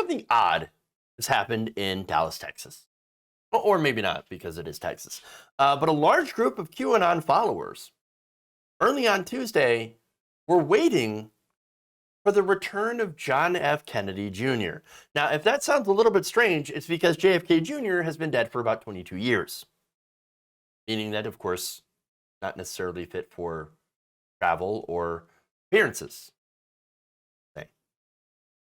something odd has happened in Dallas, Texas. Or maybe not, because it is Texas. But a large group of QAnon followers early on Tuesday were waiting for the return of John F. Kennedy Jr. Now, if that sounds a little bit strange, it's because JFK Jr. has been dead for about 22 years. Meaning that, of course, not necessarily fit for travel or appearances.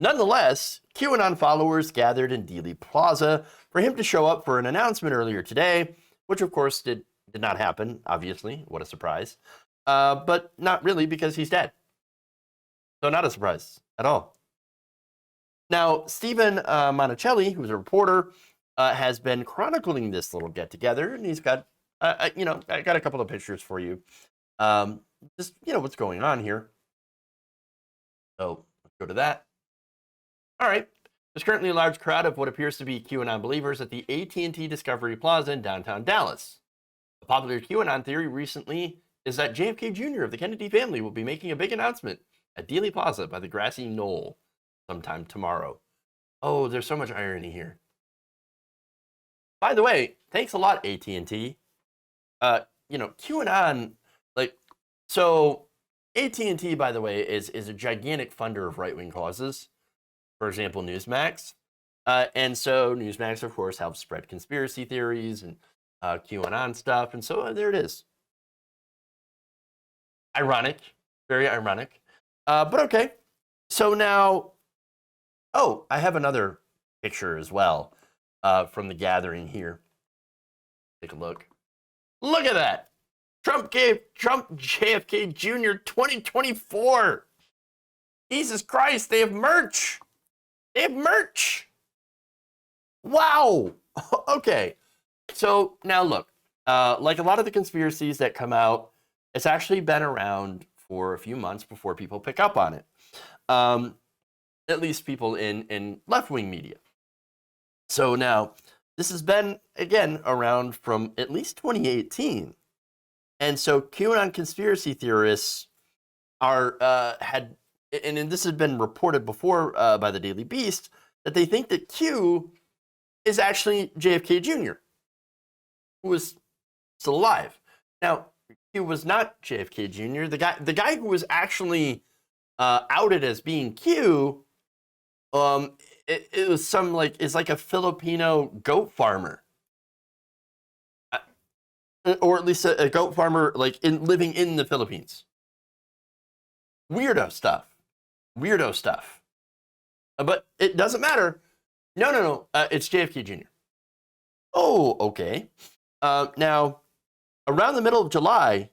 Nonetheless, QAnon followers gathered in Dealey Plaza for him to show up for an announcement earlier today, which of course did not happen, obviously. What a surprise. But not really, because he's dead. So not a surprise at all. Now, Steven Monacelli, who's a reporter, has been chronicling this little get-together, and he's got, I got a couple of pictures for you. Just, what's going on here. So let's go to that. All right. There's currently a large crowd of what appears to be QAnon believers at the AT&T Discovery Plaza in downtown Dallas. A popular QAnon theory recently is that JFK Jr. of the Kennedy family will be making a big announcement at Dealey Plaza by the grassy knoll sometime tomorrow. Oh, there's so much irony here. By the way, thanks a lot, AT&T. QAnon, so AT&T, by the way, is a gigantic funder of right-wing causes. For example, Newsmax. And so Newsmax, of course, helps spread conspiracy theories and QAnon stuff. And so there it is. Ironic. Very ironic. But okay. So now, I have another picture as well from the gathering here. Take a look. Look at that. Trump JFK Jr. 2024. Jesus Christ, they have merch. They have merch. Wow. Okay. So now look, like a lot of the conspiracies that come out, it's actually been around for a few months before people pick up on it. At least people in left-wing media. So now, this has been, again, around from at least 2018. And so QAnon conspiracy theorists and this had been reported before by the Daily Beast, that they think that Q is actually JFK Jr., who was still alive. Now, Q was not JFK Jr. The guy who was actually outed as being Q, it was is like a Filipino goat farmer. Or at least a goat farmer living in the Philippines. Weirdo stuff. But it doesn't matter. No. It's JFK Jr. Oh, okay. Now, around the middle of July,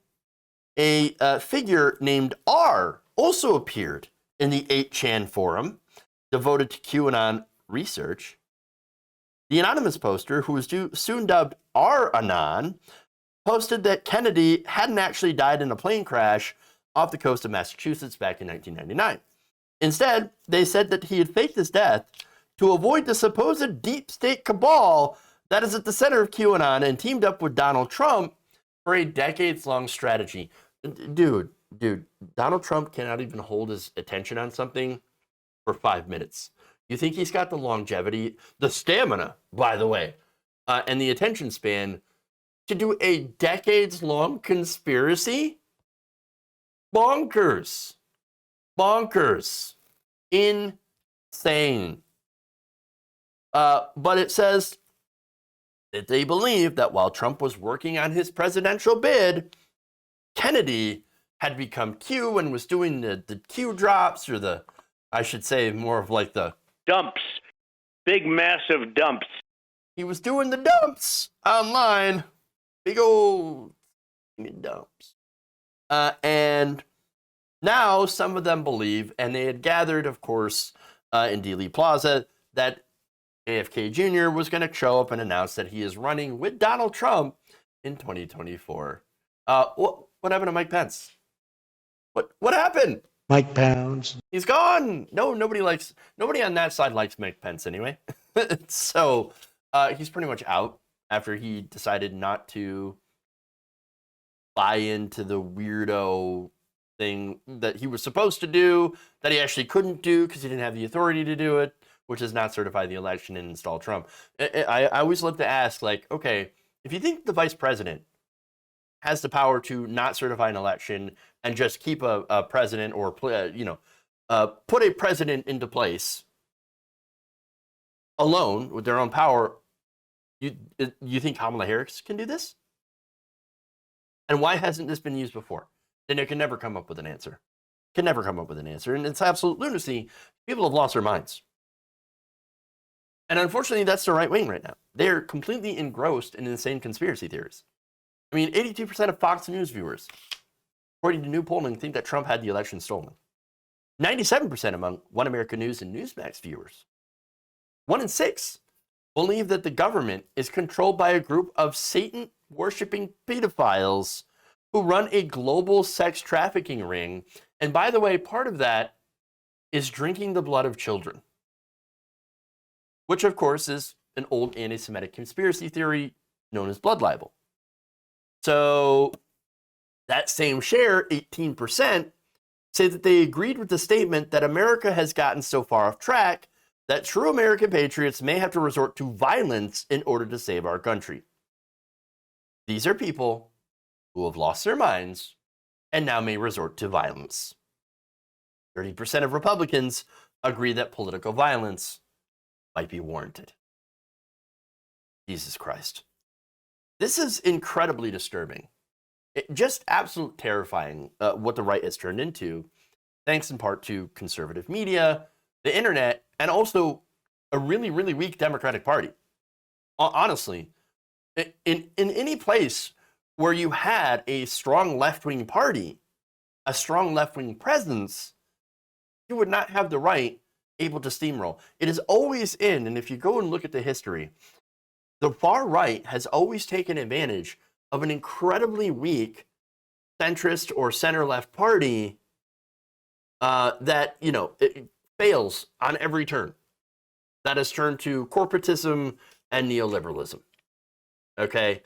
a figure named R also appeared in the 8chan forum devoted to QAnon research. The anonymous poster, who was soon dubbed R-Anon, posted that Kennedy hadn't actually died in a plane crash off the coast of Massachusetts back in 1999. Instead, they said that he had faked his death to avoid the supposed deep state cabal that is at the center of QAnon and teamed up with Donald Trump for a decades-long strategy. Dude, Donald Trump cannot even hold his attention on something for 5 minutes. You think he's got the longevity, the stamina, by the way, and the attention span to do a decades-long conspiracy? Bonkers. Insane. But it says that they believe that while Trump was working on his presidential bid, Kennedy had become Q and was doing the Q drops, or I should say more of like the dumps. Big, massive dumps. He was doing the dumps online. Big old dumps. And now some of them believe, and they had gathered, of course, in Dealey Plaza, that JFK Jr. was going to show up and announce that he is running with Donald Trump in 2024. What happened to Mike Pence? What happened? Mike Pounds. He's gone. Nobody on that side likes Mike Pence anyway. So he's pretty much out after he decided not to buy into the weirdo thing that he was supposed to do, that he actually couldn't do because he didn't have the authority to do it, which is not certify the election and install Trump. I always love to ask, like, okay, if you think the vice president has the power to not certify an election and just keep a president or, put a president into place alone with their own power, you think Kamala Harris can do this? And why hasn't this been used before? Then it can never come up with an answer. Can never come up with an answer. And it's absolute lunacy. People have lost their minds. And unfortunately, that's the right wing right now. They're completely engrossed in insane conspiracy theories. I mean, 82% of Fox News viewers, according to new polling, think that Trump had the election stolen. 97% among One America News and Newsmax viewers. 1 in 6 believe that the government is controlled by a group of Satan-worshipping pedophiles who run a global sex trafficking ring. And by the way, part of that is drinking the blood of children, which of course is an old anti-Semitic conspiracy theory known as blood libel. So that same share, 18%, say that they agreed with the statement that America has gotten so far off track that true American patriots may have to resort to violence in order to save our country. These are people who have lost their minds and now may resort to violence. 30% of Republicans agree that political violence might be warranted. Jesus Christ. This is incredibly disturbing. Just absolute terrifying what the right has turned into, thanks in part to conservative media, the internet, and also a really, really weak Democratic Party. Honestly, in any place where you had a strong left-wing party, a strong left-wing presence, you would not have the right able to steamroll. It is always in, and if you go and look at the history, the far right has always taken advantage of an incredibly weak centrist or center-left party that, it fails on every turn. That has turned to corporatism and neoliberalism. Okay?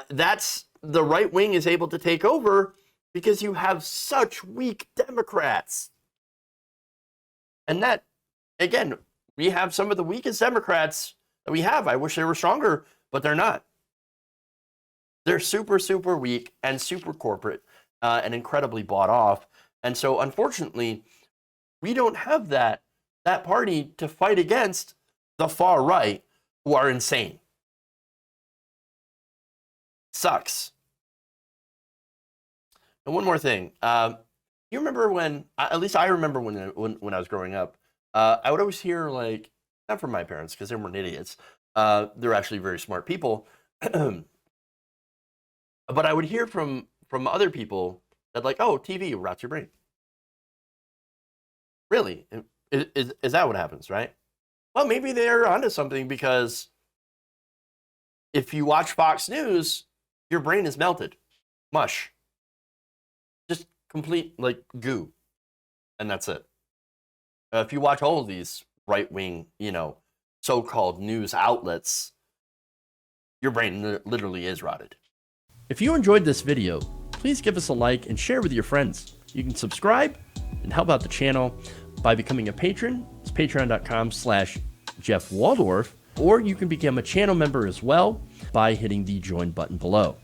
That's the right wing is able to take over because you have such weak Democrats. And that, again, we have some of the weakest Democrats that we have. I wish they were stronger, but they're not. They're super, super weak and super corporate and incredibly bought off. And so, unfortunately, we don't have that party to fight against the far right who are insane. Sucks. And one more thing. You remember when, at least I remember when I was growing up, I would always hear, like, not from my parents because they weren't idiots. They're actually very smart people. But I would hear from other people that, like, oh, TV rots your brain. Really? Is that what happens, right? Well, maybe they're onto something because if you watch Fox News, your brain is melted. Mush. Just complete, like, goo. And that's it. If you watch all of these right-wing, so-called news outlets, your brain literally is rotted. If you enjoyed this video, please give us a like and share with your friends. You can subscribe and help out the channel by becoming a patron. It's patreon.com/Jeff Waldorf, or you can become a channel member as well by hitting the join button below.